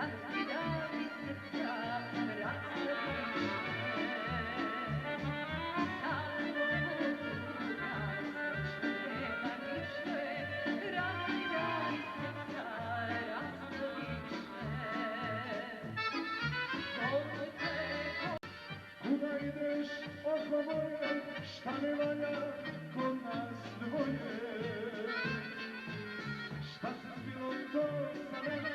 raskidali srca, razvodiše. Salvo nas nema nište, raskidali srca, razvodiše. Kuda ideš oko moje, šta ne valja kod nas dvoje? Šta se zbilo to za mene,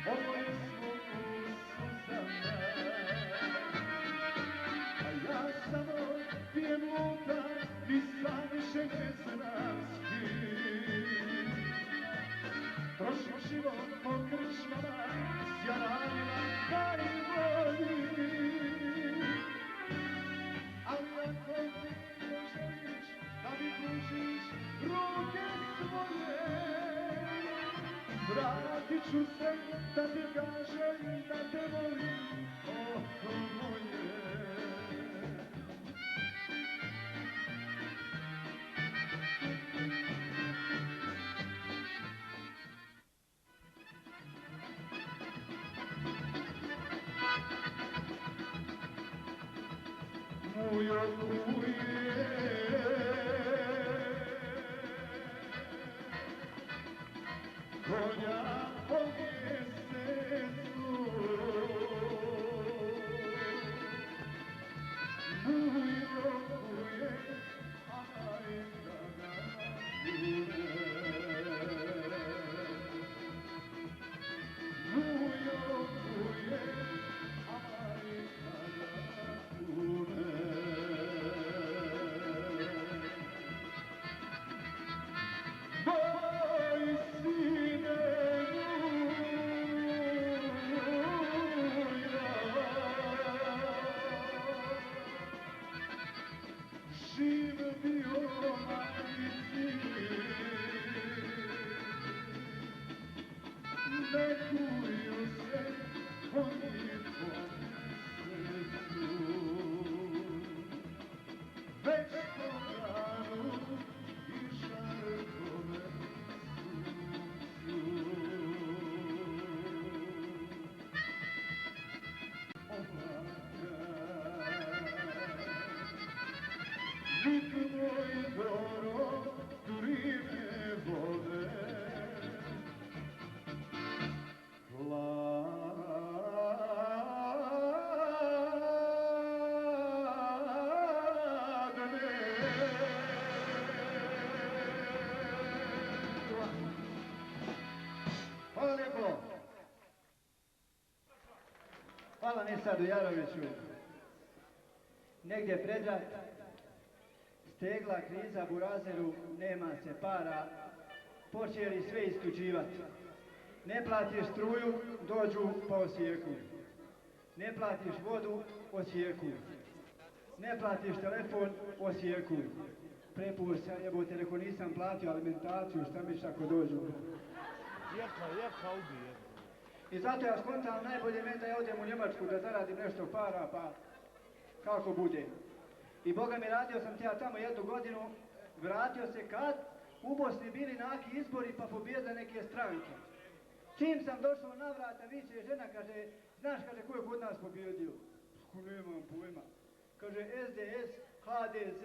oboje smo u suzama. A ja samo pijem luta, ni sam više ne znam s kim. Trošim život po krčmama, s jaranima pa i volji. Ali ako ti poželiš da mi pružiš ruke svoje, vratit ću se da ti kažem da te volim, oko moje. Moja kuje, konja po mjesecu, moja kuje, a majka ga kune. Moja kuje, a majka ga kune. Živ bio majci, ne kuju se po njivom srcu, već po ranu i žarkove suncu. Vik moj doro, durine vode, Hvala lijepo. Hvala Nisadu Jaroviću. Negdje predrat, stegla kriza burazeru, nema se para, počeli sve isključivati. Ne platiš struju, dođu pa osijekuju. Ne platiš vodu, osijekuju. Ne platiš telefon, osijekuju. Prepur se, jebote, reko nisam platio alimentaciju, šta miš ako dođu? Jaka ubije. I zato ja skontam najbolje meni da ja odem u Njemačku da zaradim nešto para, pa kako bude. I Boga mi, radio sam ja tamo 1 godinu, vratio se kad u Bosni bili naki izbori pa pobjedile neke stranke. Čim sam došao na vrata, viče žena, kaže, znaš, kaže, ko je kod nas pobjedio? Ko nemam pojma. Kaže, SDS, HDZ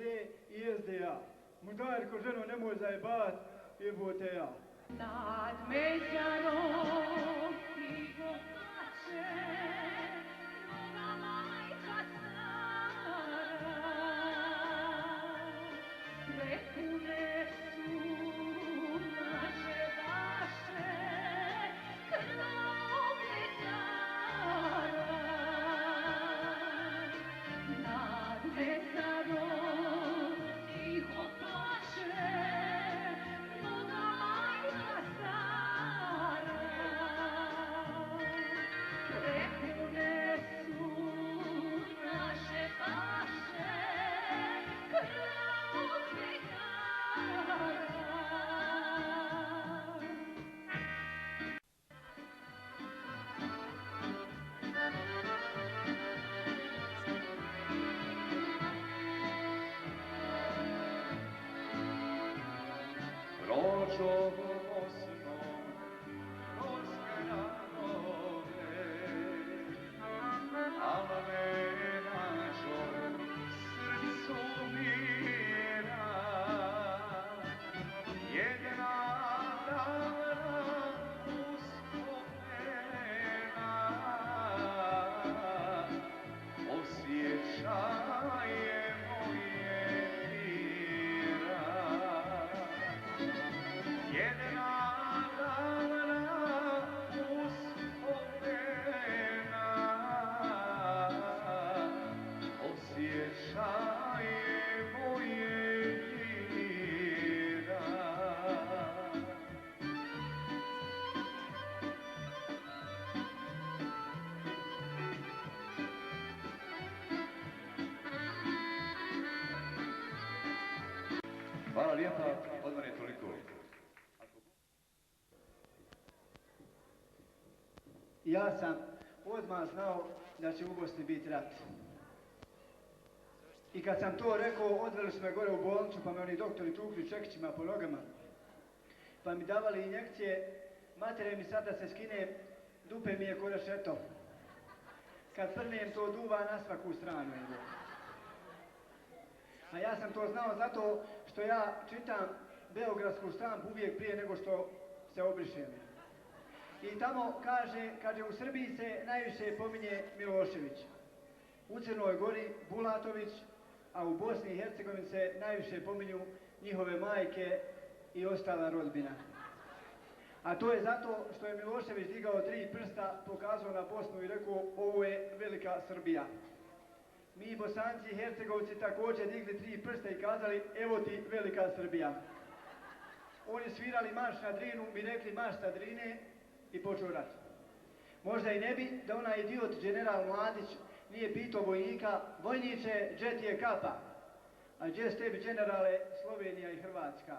i SDA. Mu daj, reko, ženo, nemoj zajebat, jebote ja. Nad Mezjanom tiho plače, druga majka stara, sve pune su naše vaše krvnog mljekara. Nad Mezjanom tiho plače, Rođo osmo, rođe ranove, Hvala lijepa, od mene toliko. Ja sam odmah znao da će u Bosni biti rat. I kad sam to rekao, odveli su me gore u bolnicu, pa me oni doktori tukli čekićima po nogama. Pa mi davali injekcije, matere mi sad da se skinem, dupe mi je ko rešeto. Kad prnem to duva na svaku stranu. A ja sam to znao zato što ja čitam beogradsku štampu uvijek prije nego što se obrišem. I tamo kaže u Srbiji se najviše pominje Milošević, u Crnoj Gori Bulatović, a u Bosni i Hercegovini se najviše pominju njihove majke i ostala rodbina. A to je zato što je Milošević digao 3 prsta, pokazao na Bosnu i rekao ovo je velika Srbija. Mi Bosanci i Hercegovci također digli 3 prsta i kazali evo ti velika Srbija. Oni svirali marš na Drinu, mi rekli marš na Drine i počeo rat. Možda i ne bi da onaj idiot general Mladić nije pitao vojnika, vojniče, gdje ti je kapa? A gdje s tebi generale Slovenija i Hrvatska?